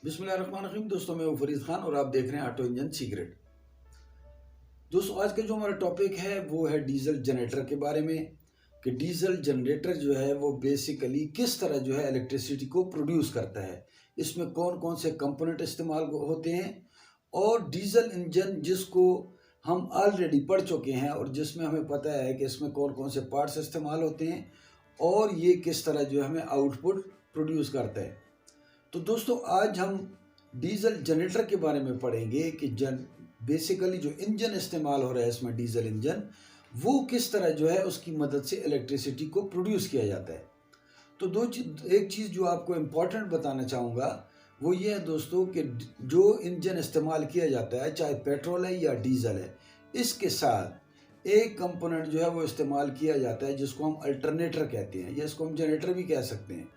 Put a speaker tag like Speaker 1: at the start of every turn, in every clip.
Speaker 1: बिस्मिल्लाहिर्रहमानिर्रहीम। दोस्तों, मैं हूं फरीद खान और आप देख रहे हैं ऑटो इंजन सीक्रेट। दोस्तों, आज का जो हमारा टॉपिक है वो है डीजल जनरेटर के बारे में कि डीजल जनरेटर जो है वो बेसिकली किस तरह जो है इलेक्ट्रिसिटी को प्रोड्यूस करता है, इसमें कौन कौन से कंपोनेंट इस्तेमाल होते हैं और डीजल इंजन जिसको हम ऑलरेडी पढ़ चुके हैं और जिसमें हमें पता है कि इसमें कौन कौन से पार्ट्स इस्तेमाल होते हैं और ये किस तरह जो है हमें आउटपुट प्रोड्यूस करता है। तो दोस्तों, आज हम डीजल जनरेटर के बारे में पढ़ेंगे कि बेसिकली जो इंजन इस्तेमाल हो रहा है इसमें डीजल इंजन, वो किस तरह जो है उसकी मदद से इलेक्ट्रिसिटी को प्रोड्यूस किया जाता है। तो एक चीज़ जो आपको इम्पोर्टेंट बताना चाहूँगा वो ये है दोस्तों कि जो इंजन इस्तेमाल किया जाता है, चाहे पेट्रोल है या डीजल है, इसके साथ एक कंपोनेंट जो है वो इस्तेमाल किया जाता है जिसको हम अल्टरनेटर कहते हैं या इसको हम जनरेटर भी कह सकते हैं।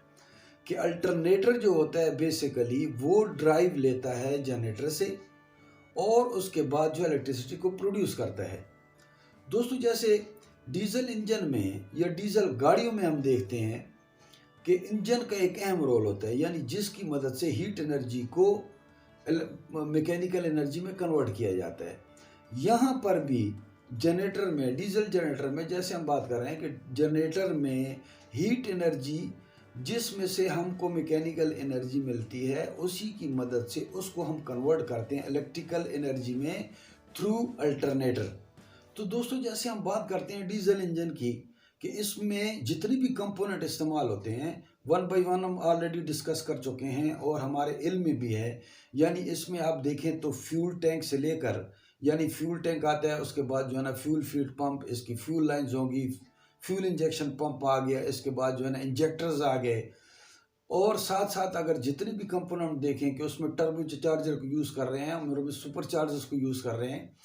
Speaker 1: कि अल्टरनेटर जो होता है बेसिकली वो ड्राइव लेता है जनरेटर से और उसके बाद जो इलेक्ट्रिसिटी को प्रोड्यूस करता है। दोस्तों, जैसे डीजल इंजन में या डीजल गाड़ियों में हम देखते हैं कि इंजन का एक अहम रोल होता है, यानी जिसकी मदद से हीट एनर्जी को मैकेनिकल एनर्जी में कन्वर्ट किया जाता है। यहाँ पर भी जनरेटर में, डीजल जनरेटर में जैसे हम बात कर रहे हैं कि जनरेटर में हीट एनर्जी जिसमें से हमको मैकेनिकल एनर्जी मिलती है, उसी की मदद से उसको हम कन्वर्ट करते हैं इलेक्ट्रिकल एनर्जी में थ्रू अल्टरनेटर। तो दोस्तों, जैसे हम बात करते हैं डीजल इंजन की कि इसमें जितने भी कंपोनेंट इस्तेमाल होते हैं वन बाय वन हम ऑलरेडी डिस्कस कर चुके हैं और हमारे इल्म में भी है। यानी इसमें आप देखें तो फ्यूल टैंक से लेकर, यानी फ्यूल टैंक आता है, उसके बाद जो है ना फ्यूल फीड पंप, इसकी फ्यूल लाइंस होंगी, फ्यूल इंजेक्शन पंप आ गया, इसके बाद जो है ना इंजेक्टर्स आ गए, और साथ साथ अगर जितने भी कंपोनेंट देखें कि उसमें टर्बो चार्जर को यूज़ कर रहे हैं, हम सुपर चार्जर्स को यूज़ कर रहे हैं,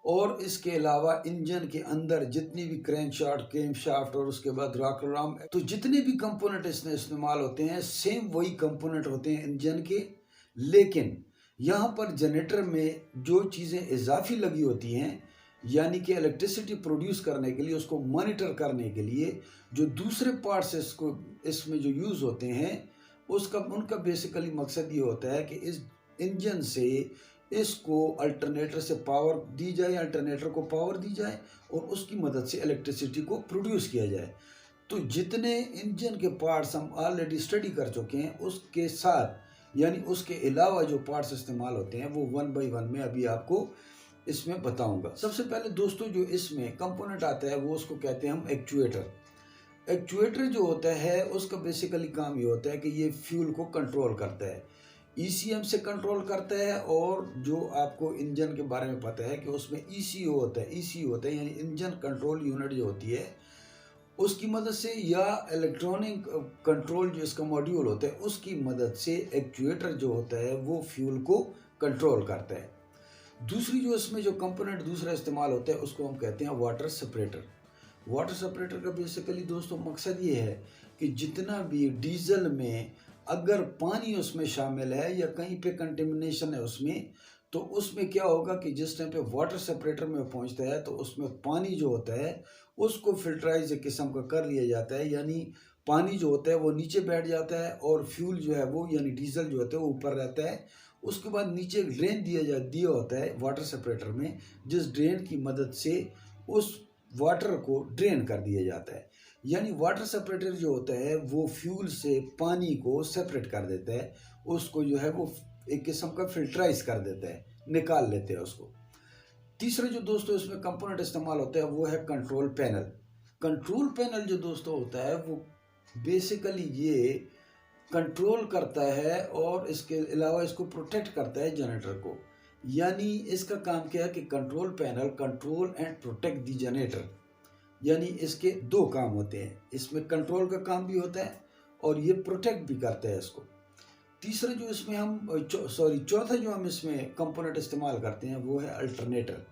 Speaker 1: और इसके अलावा इंजन के अंदर जितनी भी क्रैंक शाफ्ट, केम शाफ्ट और उसके बाद रॉकर आर्म, तो जितने भी कंपोनेंट इसमें इस्तेमाल होते हैं सेम वही कंपोनेंट होते हैं इंजन के। लेकिन यहाँ पर जनरेटर में जो चीज़ें इजाफी लगी होती हैं, यानी कि इलेक्ट्रिसिटी प्रोड्यूस करने के लिए, उसको मॉनिटर करने के लिए जो दूसरे पार्ट्स इसको इसमें जो यूज़ होते हैं, उनका बेसिकली मकसद ये होता है कि इस इंजन से इसको अल्टरनेटर से पावर दी जाए, अल्टरनेटर को पावर दी जाए और उसकी मदद से इलेक्ट्रिसिटी को प्रोड्यूस किया जाए। तो जितने इंजन के पार्ट्स हम ऑलरेडी स्टडी कर चुके हैं उसके साथ, यानी उसके अलावा जो पार्ट्स इस्तेमाल होते हैं वो वन बाय वन में अभी आपको इसमें बताऊंगा। सबसे पहले दोस्तों, जो इसमें कंपोनेंट आता है वो उसको कहते हैं हम एक्चुएटर। एक्चुएटर जो होता है उसका बेसिकली काम ये होता है कि ये फ्यूल को कंट्रोल करता है, ईसीएम से कंट्रोल करता है। और जो आपको इंजन के बारे में पता है कि उसमें ईसीयू होता है, ईसीयू होता है यानी इंजन कंट्रोल यूनिट जो होती है, उसकी मदद से या इलेक्ट्रॉनिक कंट्रोल जो इसका मॉड्यूल होता है उसकी मदद से एक्चुएटर जो होता है वो फ्यूल को कंट्रोल करता है। दूसरी जो इसमें जो कंपोनेंट दूसरा इस्तेमाल होता है उसको हम कहते हैं वाटर सेपरेटर। वाटर सेपरेटर का बेसिकली दोस्तों मकसद ये है कि जितना भी डीजल में अगर पानी उसमें शामिल है या कहीं पे कंटेमिनेशन है उसमें, तो उसमें क्या होगा कि जिस टाइम पे वाटर सेपरेटर में पहुंचता है तो उसमें पानी जो होता है उसको फिल्टराइज एक किस्म का कर लिया जाता है, यानी पानी जो होता है वो नीचे बैठ जाता है और फ्यूल जो है वो यानी डीजल जो होता है वो ऊपर रहता है। उसके बाद नीचे एक ड्रेन दिया होता है वाटर सेपरेटर में, जिस ड्रेन की मदद से उस वाटर को ड्रेन कर दिया जाता है। यानी वाटर सेपरेटर जो होता है वो फ्यूल से पानी को सेपरेट कर देता है, उसको जो है वो एक किस्म का फिल्टराइज कर देता है, निकाल लेते हैं उसको। तीसरा जो दोस्तों इसमें कंपोनेंट इस्तेमाल होता है वो है कंट्रोल पैनल। कंट्रोल पैनल जो दोस्तों होता है वो बेसिकली ये कंट्रोल करता है और इसके अलावा इसको प्रोटेक्ट करता है जनरेटर को। यानी इसका काम क्या है कि control panel control and protect the generator, यानी इसके दो काम होते हैं, इसमें कंट्रोल का काम भी होता है और ये प्रोटेक्ट भी करता है इसको। तीसरा जो इसमें हम चौथा जो हम इसमें कंपोनेंट इस्तेमाल करते हैं वो है अल्टरनेटर।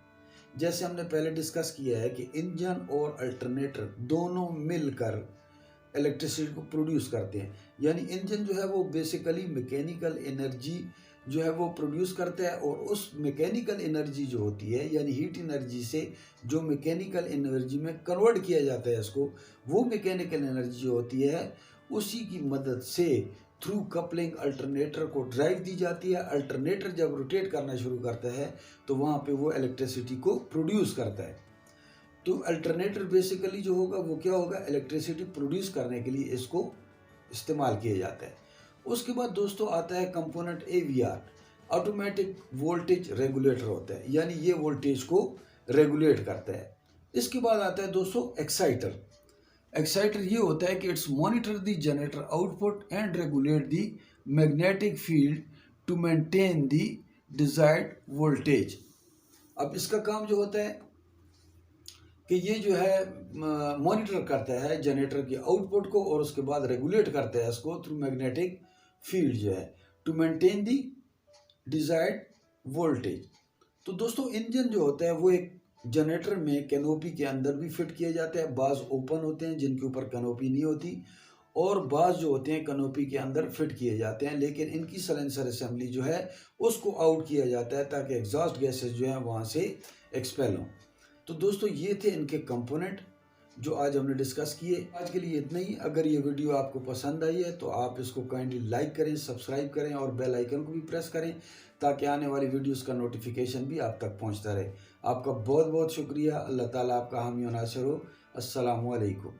Speaker 1: जैसे हमने पहले डिस्कस किया है कि इंजन और अल्टरनेटर दोनों मिलकर इलेक्ट्रिसिटी को प्रोड्यूस करते हैं। यानी इंजन जो है वो बेसिकली मैकेनिकल एनर्जी जो है वो प्रोड्यूस करता है और उस मैकेनिकल एनर्जी जो होती है यानी हीट एनर्जी से जो मैकेनिकल एनर्जी में कन्वर्ट किया जाता है इसको, वो मैकेनिकल एनर्जी जो होती है उसी की मदद से थ्रू कपलिंग अल्टरनेटर को ड्राइव दी जाती है। अल्टरनेटर जब रोटेट करना शुरू करता है तो वहाँ पे वो इलेक्ट्रिसिटी को प्रोड्यूस करता है। तो अल्टरनेटर बेसिकली जो होगा वो क्या होगा, इलेक्ट्रिसिटी प्रोड्यूस करने के लिए इसको इस्तेमाल किया जाता है। उसके बाद दोस्तों आता है component AVR, automatic voltage regulator होता है, यानी ये वोल्टेज को रेगुलेट करता है। इसके बाद आता है दोस्तों एक्साइटर। एक्साइटर ये होता है कि it's monitor the generator output and regulate the magnetic field to maintain the desired voltage. अब इसका काम जो होता है कि ये जो है मॉनिटर करता है जनरेटर के आउटपुट को और उसके बाद रेगुलेट करता है इसको थ्रू मैग्नेटिक फील्ड जो है to maintain the desired voltage. तो दोस्तों इंजन जो होता है वो एक जनरेटर में कैनोपी के अंदर भी फिट किया जाता है। बाज ओपन होते हैं जिनके ऊपर कैनोपी नहीं होती, और बाज जो होते हैं कैनोपी के अंदर फिट किए जाते हैं, लेकिन इनकी साइलेंसर असेंबली जो है उसको आउट किया जाता है ताकि एग्जॉस्ट गैसेज जो हैं वहाँ से एक्सपेल हों। तो दोस्तों ये थे इनके कंपोनेंट जो आज हमने डिस्कस किए। आज के लिए इतना ही। अगर ये वीडियो आपको पसंद आई है तो आप इसको काइंडली लाइक करें, सब्सक्राइब करें और बेल आइकन को भी प्रेस करें ताकि आने वाली वीडियोस का नोटिफिकेशन भी आप तक पहुंचता रहे। आपका बहुत बहुत शुक्रिया। अल्लाह ताला आपका हामी और नासिर हो। अस्सलामु अलैकुम।